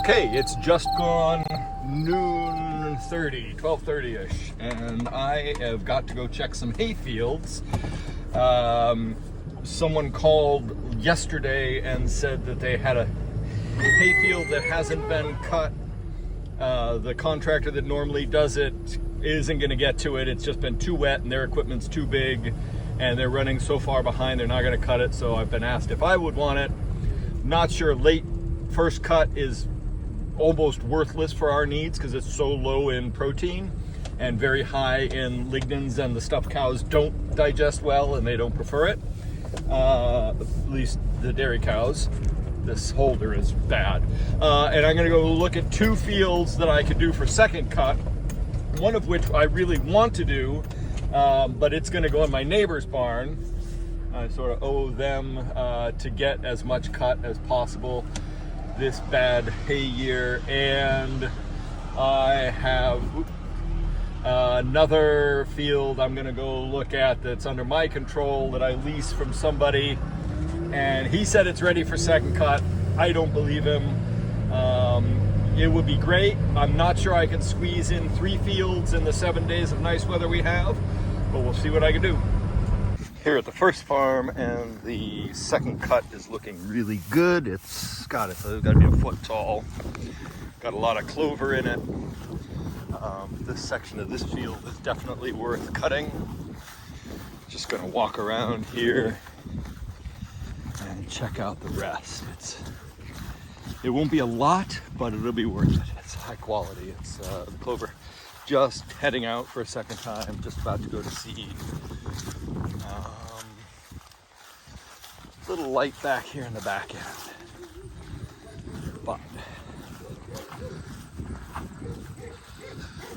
Okay, it's just gone noon 30, 12:30-ish, and I have got to go check some hay fields. Someone called yesterday and said that they had a hay field that hasn't been cut. The contractor that normally does it isn't going to get to it. It's just been too wet and their equipment's too big and they're running so far behind they're not going to cut it. So I've been asked if I would want it. Not sure. Late first cut is almost worthless for our needs because it's so low in protein and very high in lignans, and the stuff cows don't digest well and they don't prefer it. At least the dairy cows. This holder is bad. And I'm going to go look at two fields that I could do for second cut, one of which I really want to do, but it's going to go in my neighbor's barn. I sort of owe them to get as much cut as possible this bad hay year. And I have another field I'm going to go look at that's under my control that I lease from somebody. And he said it's ready for second cut. I don't believe him. It would be great. I'm not sure I can squeeze in 3 fields in the 7 days of nice weather we have, but we'll see what I can do. Here at the first farm, and the second cut is looking really good. It's got to be a foot tall. Got a lot of clover in it. This section of this field is definitely worth cutting. Just gonna walk around here and check out the rest. It won't be a lot, but it'll be worth it. It's high quality. It's the clover just heading out for a second time, just about to go to seed. Little light back here in the back end, but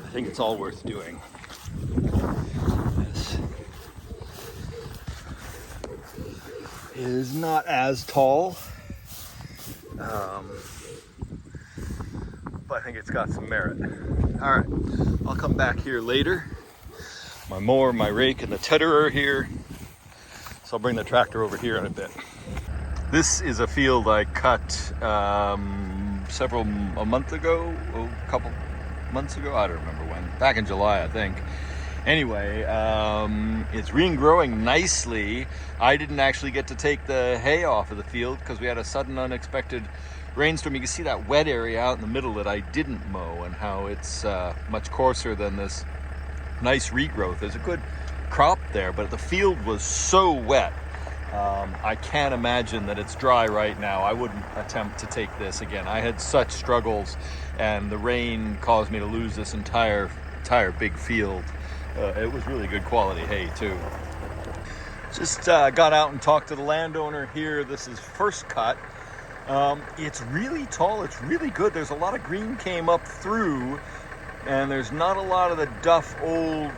I think it's all worth doing. This is not as tall, but I think it's got some merit. All right, I'll come back here later. My mower, my rake, and the tedder are here. So I'll bring the tractor over here in a bit. This is a field I cut a couple months ago. I don't remember when. Back in July, I think. Anyway, it's regrowing nicely. I didn't actually get to take the hay off of the field because we had a sudden unexpected rainstorm. You can see that wet area out in the middle that I didn't mow, and how it's much coarser than this nice regrowth. There's a good crop there, but the field was so wet. I can't imagine that it's dry right now. I wouldn't attempt to take this again. I had such struggles, and the rain caused me to lose this entire big field. It was really good quality hay too. Just got out and talked to the landowner here. This is first cut. It's really tall. It's really good. There's a lot of green came up through, and there's not a lot of the duff old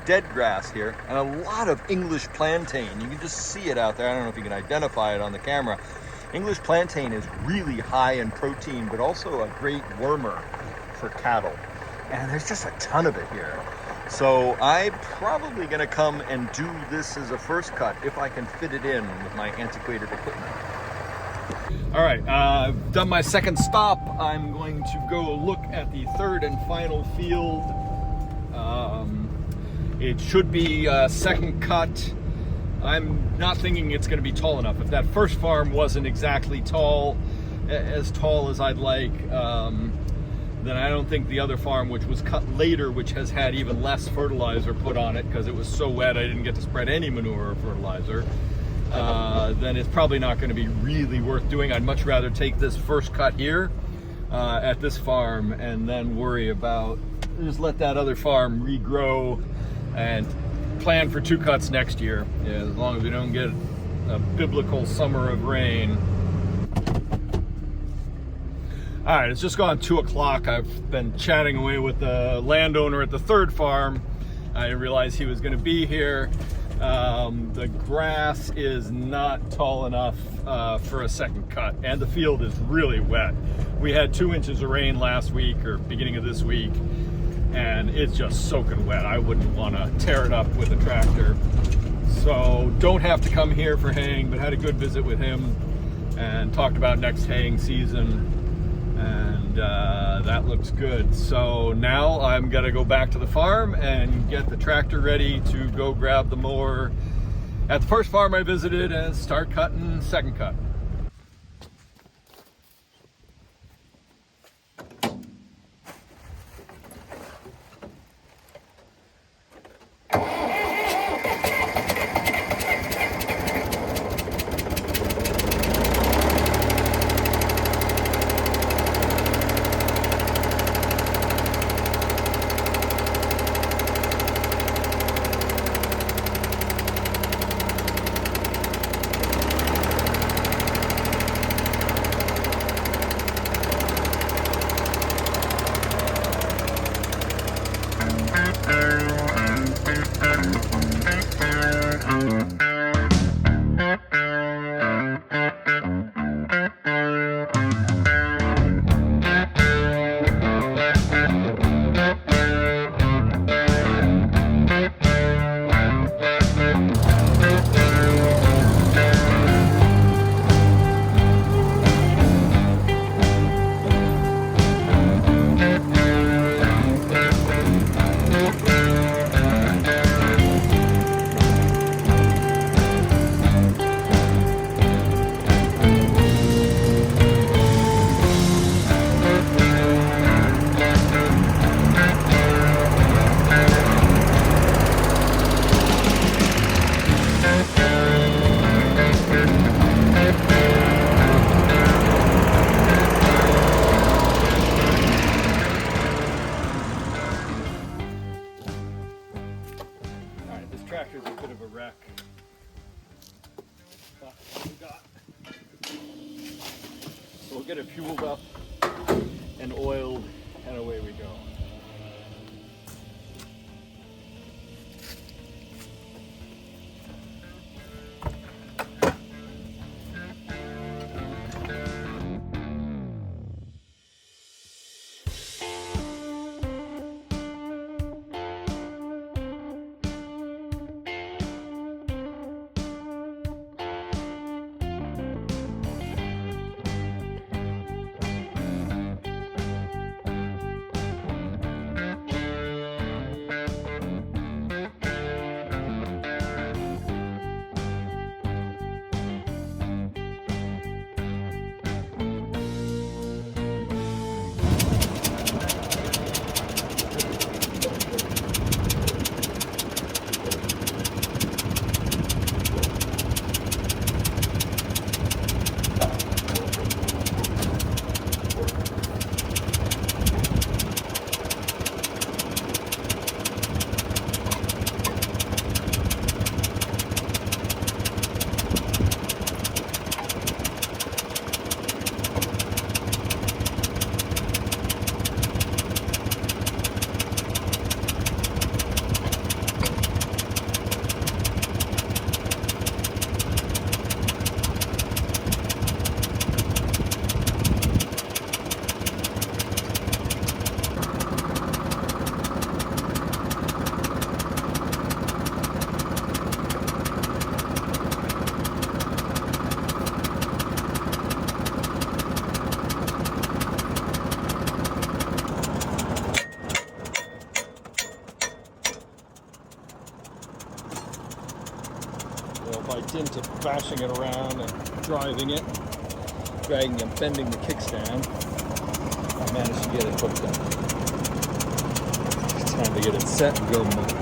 dead grass here, and a lot of English plantain. You can just see it out there. I don't know if you can identify it on the camera. English plantain is really high in protein, but also a great wormer for cattle. And there's just a ton of it here. So I'm probably gonna come and do this as a first cut if I can fit it in with my antiquated equipment. All right, I've done my second stop. I'm going to go look at the third and final field. It should be a second cut. I'm not thinking it's going to be tall enough. If that first farm wasn't exactly as tall as I'd like, then I don't think the other farm, which was cut later, which has had even less fertilizer put on it because it was so wet I didn't get to spread any manure or fertilizer, then it's probably not going to be really worth doing. I'd much rather take this first cut here at this farm and then worry about, just let that other farm regrow and plan for 2 cuts next year, as long as we don't get a biblical summer of rain. All right, it's just gone 2 o'clock. I've been chatting away with the landowner at the third farm. I didn't realize he was going to be here. The grass is not tall enough for a second cut, and the field is really wet. We had 2 inches of rain last week, or beginning of this week, and it's just soaking wet. I wouldn't want to tear it up with a tractor. So don't have to come here for haying, but had a good visit with him and talked about next haying season. and that looks good. So now I'm gonna go back to the farm and get the tractor ready to go grab the mower at the first farm I visited and start cutting second cut. Tractor's a bit of a wreck, but so we'll get it fueled up and oiled, and away we go. By dint of bashing it around and driving it, dragging and bending the kickstand, I managed to get it hooked up. It's time to get it set and go move.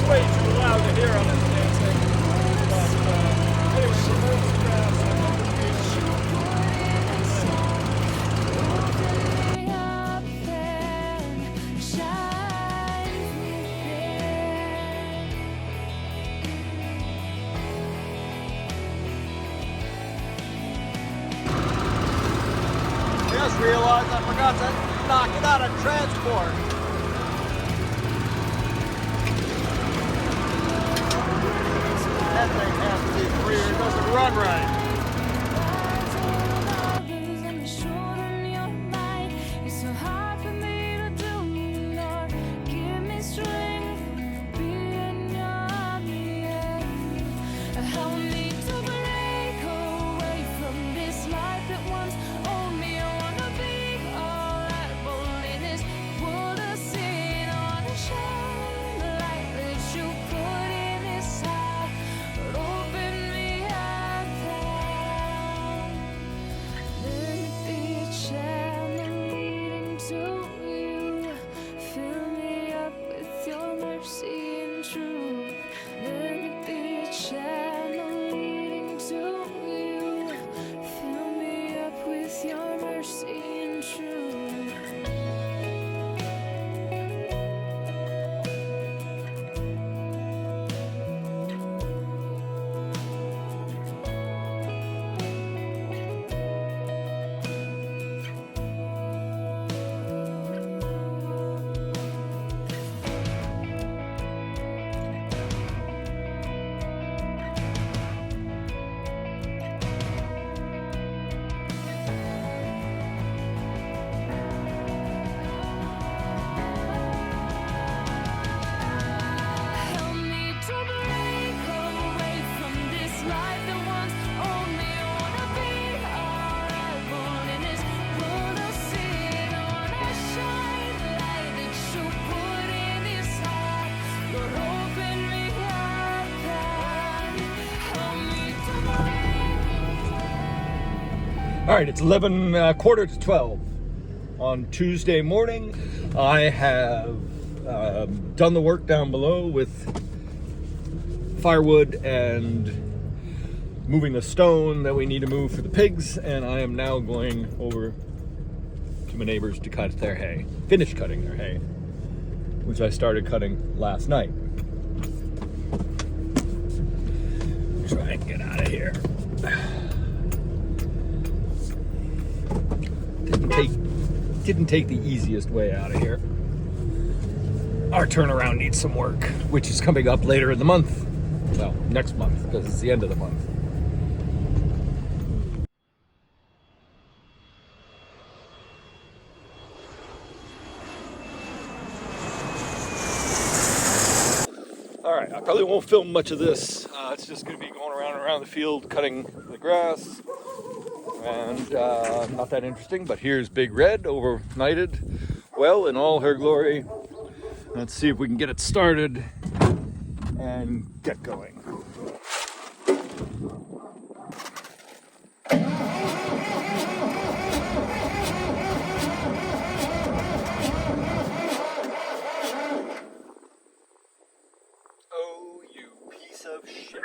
way too loud to hear on this damn thing. But anyway, the photographs I think would be I just realized I forgot to knock it out of transport. That thing has to be free or it doesn't run right. All right, it's 11, quarter to 12 on Tuesday morning. I have done the work down below with firewood and moving the stone that we need to move for the pigs, and I am now going over to my neighbors to cut their hay, finish cutting their hay, which I started cutting last night. Try and get out of here. Didn't take the easiest way out of here. Our turnaround needs some work, which is coming up later in the month. Well, next month, because it's the end of the month. All right, I probably won't film much of this. It's just going to be going around the field, cutting the grass. And not that interesting, but here's Big Red overnighted well in all her glory. Let's see if we can get it started and get going. Oh, you piece of shit.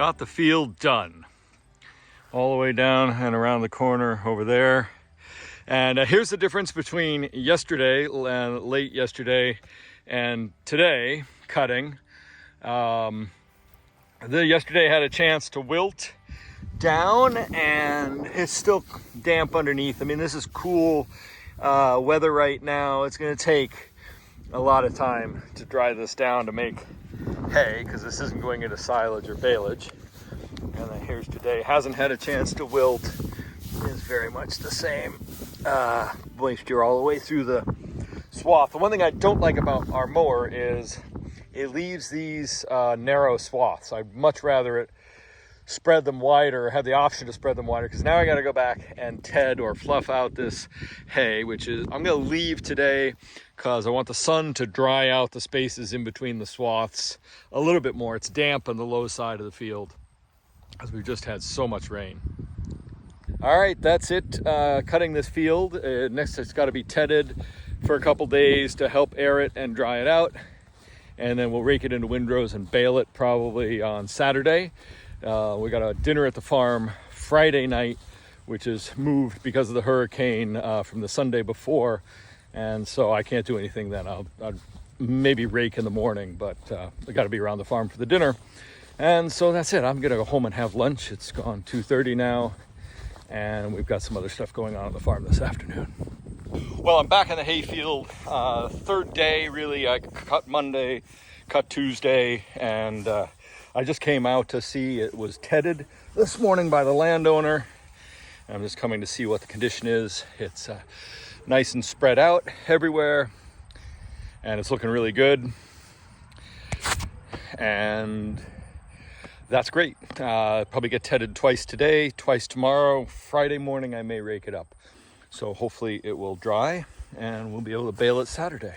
got the field done. All the way down and around the corner over there. And here's the difference between yesterday, late yesterday, and today cutting. Yesterday had a chance to wilt down, and it's still damp underneath. I mean, this is cool weather right now. It's going to take a lot of time to dry this down to make hay, because this isn't going into silage or baleage. And then here's today. Hasn't had a chance to wilt. Is very much the same. Moisture all the way through the swath. The one thing I don't like about our mower is it leaves these narrow swaths. I'd much rather it spread them wider, have the option to spread them wider, because now I got to go back and ted or fluff out this hay, which is I'm going to leave today because I want the sun to dry out the spaces in between the swaths a little bit more. It's damp on the low side of the field because we've just had so much rain. All right, that's it. Cutting this field. Next, it's got to be tedded for a couple days to help air it and dry it out. And then we'll rake it into windrows and bale it probably on Saturday. We got a dinner at the farm Friday night, which is moved because of the hurricane from the Sunday before. And so I can't do anything then. I'll maybe rake in the morning, but I got to be around the farm for the dinner. And so that's it. I'm going to go home and have lunch. It's gone 2:30 now. And we've got some other stuff going on at the farm this afternoon. Well, I'm back in the hayfield. Third day, really. I cut Monday, cut Tuesday, and I just came out to see it was tedded this morning by the landowner. I'm just coming to see what the condition is. It's nice and spread out everywhere, and it's looking really good. And that's great. Probably get tedded twice today, twice tomorrow. Friday morning I may rake it up. So hopefully it will dry and we'll be able to bale it Saturday.